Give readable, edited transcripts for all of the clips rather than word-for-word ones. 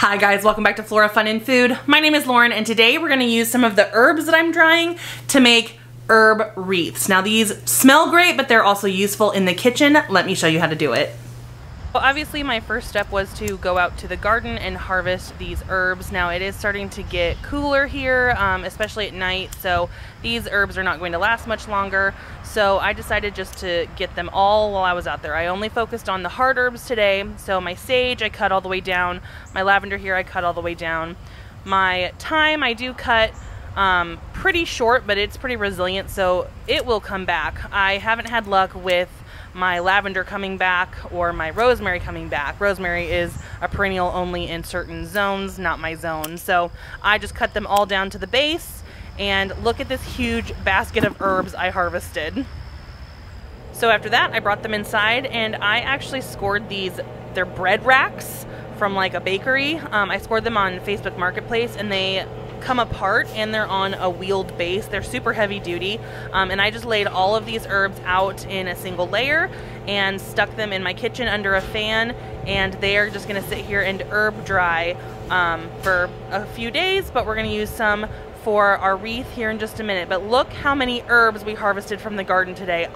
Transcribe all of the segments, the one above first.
Hi guys, welcome back to Flora Fun and Food. My name is Lauren and today we're going to use some of the herbs that I'm drying to make herb wreaths. Now these smell great, but they're also useful in the kitchen. Let me show you how to do it. Well, obviously my first step was to go out to the garden and harvest these herbs. Now it is starting to get cooler here, especially at night, so these herbs are not going to last much longer. So I decided just to get them all while I was out there. I only focused on the hard herbs today. So my sage I cut all the way down, my lavender here I cut all the way down. My thyme I do cut pretty short, but it's pretty resilient, so it will come back. I haven't had luck with my lavender coming back or my rosemary coming back. Rosemary is a perennial only in certain zones, not my zone. So I just cut them all down to the base, and look at this huge basket of herbs I harvested. So after that, I brought them inside and I actually scored these. They're bread racks from like a bakery. I scored them on Facebook Marketplace and they come apart and they're on a wheeled base. They're super heavy duty, and I just laid all of these herbs out in a single layer and stuck them in my kitchen under a fan, and they are just gonna sit here and herb dry for a few days, but we're gonna use some for our wreath here in just a minute. But look how many herbs we harvested from the garden today.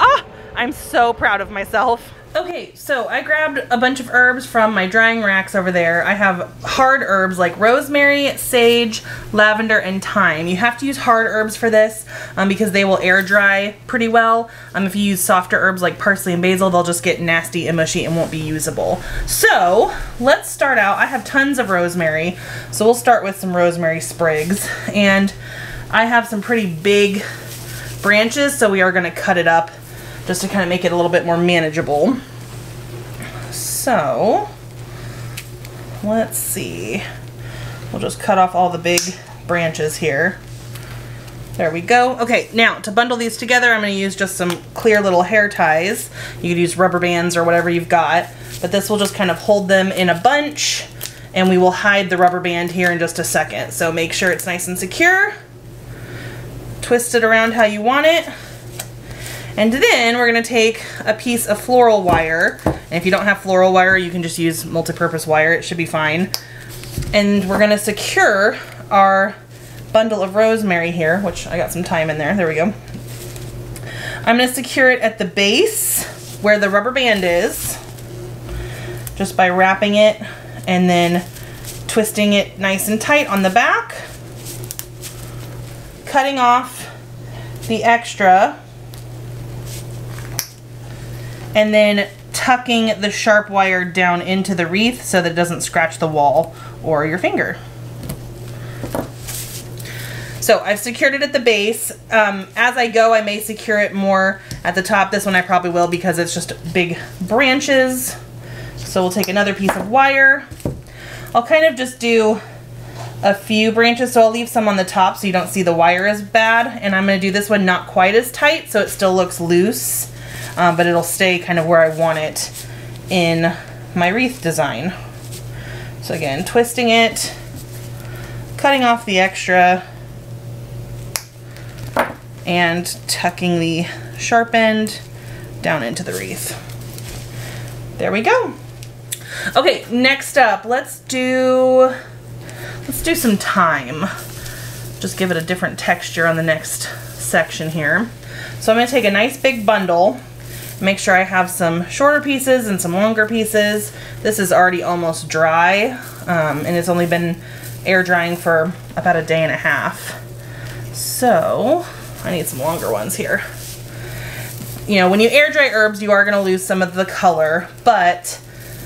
I'm so proud of myself. Okay, so I grabbed a bunch of herbs from my drying racks over there. I have hard herbs like rosemary, sage, lavender, and thyme. You have to use hard herbs for this because they will air dry pretty well. If you use softer herbs like parsley and basil, they'll just get nasty and mushy and won't be usable. So let's start out. I have tons of rosemary, so we'll start with some rosemary sprigs. And I have some pretty big branches, so we are gonna cut it up just to kind of make it a little bit more manageable. So, let's see. We'll just cut off all the big branches here. There we go. Okay, now to bundle these together, I'm going to use just some clear little hair ties. You could use rubber bands or whatever you've got, but this will just kind of hold them in a bunch, and we will hide the rubber band here in just a second. So make sure it's nice and secure. Twist it around how you want it. And then we're going to take a piece of floral wire, and if you don't have floral wire, you can just use multi-purpose wire. It should be fine. And we're going to secure our bundle of rosemary here, which I got some thyme in there. There we go. I'm going to secure it at the base where the rubber band is, just by wrapping it and then twisting it nice and tight on the back, cutting off the extra, and then tucking the sharp wire down into the wreath so that it doesn't scratch the wall or your finger. So I've secured it at the base. As I go, I may secure it more at the top. This one I probably will because it's just big branches. So we'll take another piece of wire. I'll kind of just do a few branches, so I'll leave some on the top so you don't see the wire as bad. And I'm going to do this one not quite as tight so it still looks loose. But it'll stay kind of where I want it in my wreath design. So again, twisting it, cutting off the extra, and tucking the sharp end down into the wreath. There we go. Okay, next up, let's do some thyme. Just give it a different texture on the next section here. So I'm going to take a nice big bundle. Make sure I have some shorter pieces and some longer pieces. This is already almost dry, and it's only been air drying for about a day and a half. So I need some longer ones here. You know, when you air dry herbs, you are going to lose some of the color, but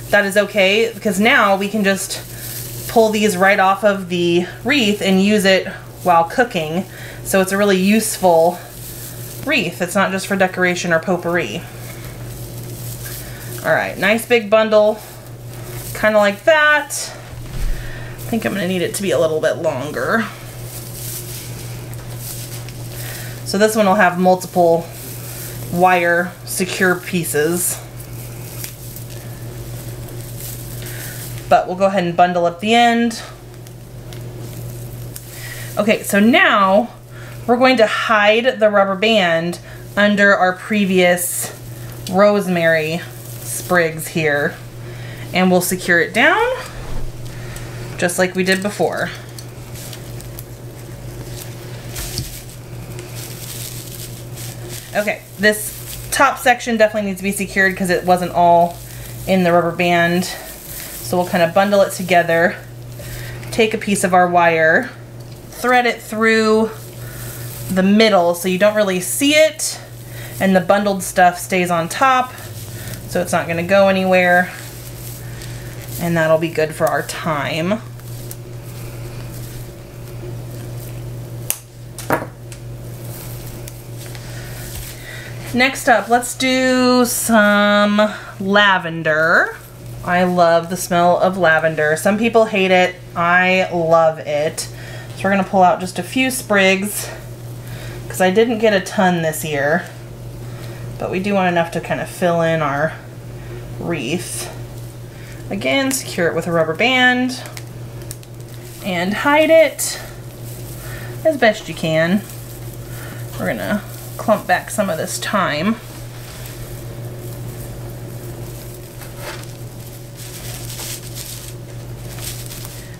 that is okay because now we can just pull these right off of the wreath and use it while cooking. So it's a really useful wreath. It's not just for decoration or potpourri. Alright, nice big bundle, kind of like that. I think I'm going to need it to be a little bit longer. So this one will have multiple wire secure pieces. But we'll go ahead and bundle up the end. Okay, so now we're going to hide the rubber band under our previous rosemary sprigs here, and we'll secure it down just like we did before. Okay, this top section definitely needs to be secured because it wasn't all in the rubber band. So we'll kind of bundle it together, take a piece of our wire, thread it through the middle so you don't really see it, and the bundled stuff stays on top so it's not going to go anywhere, and that'll be good for our time. Next up, let's do some lavender. I love the smell of lavender. Some people hate it. I love it. So we're gonna pull out just a few sprigs because I didn't get a ton this year, but we do want enough to kind of fill in our wreath. Again, secure it with a rubber band and hide it as best you can. We're gonna clump back some of this thyme.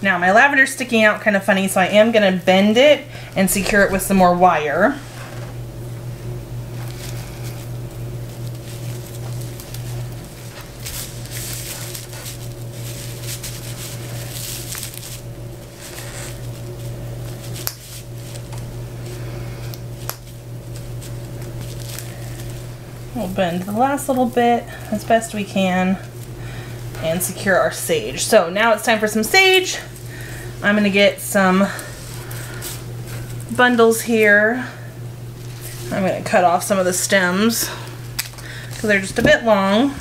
Now my lavender's sticking out kind of funny, so I am going to bend it and secure it with some more wire. We'll bend the last little bit as best we can and secure our sage. So now it's time for some sage. I'm going to get some bundles here. I'm going to cut off some of the stems because they're just a bit long.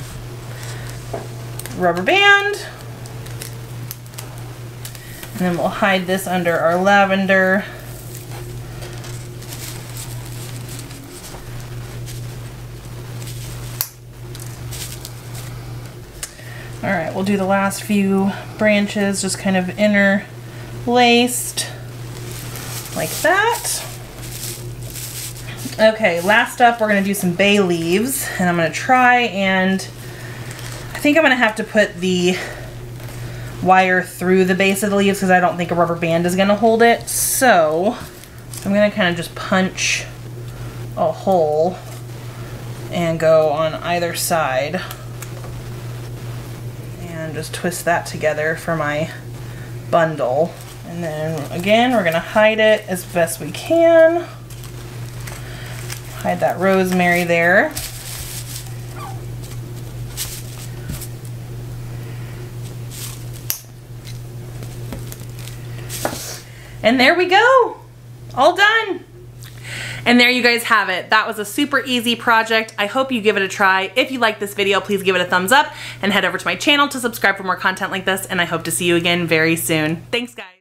Rubber band. And then we'll hide this under our lavender. Alright, we'll do the last few branches, just kind of interlaced like that. Okay, last up we're going to do some bay leaves, and I'm going to try and I think I'm going to have to put the wire through the base of the leaves because I don't think a rubber band is going to hold it. So I'm going to kind of just punch a hole and go on either side. And just twist that together for my bundle. And then again, we're going to hide it as best we can. Hide that rosemary there. And there we go. All done. And there you guys have it. That was a super easy project. I hope you give it a try. If you like this video, please give it a thumbs up and head over to my channel to subscribe for more content like this, and I hope to see you again very soon. Thanks, guys.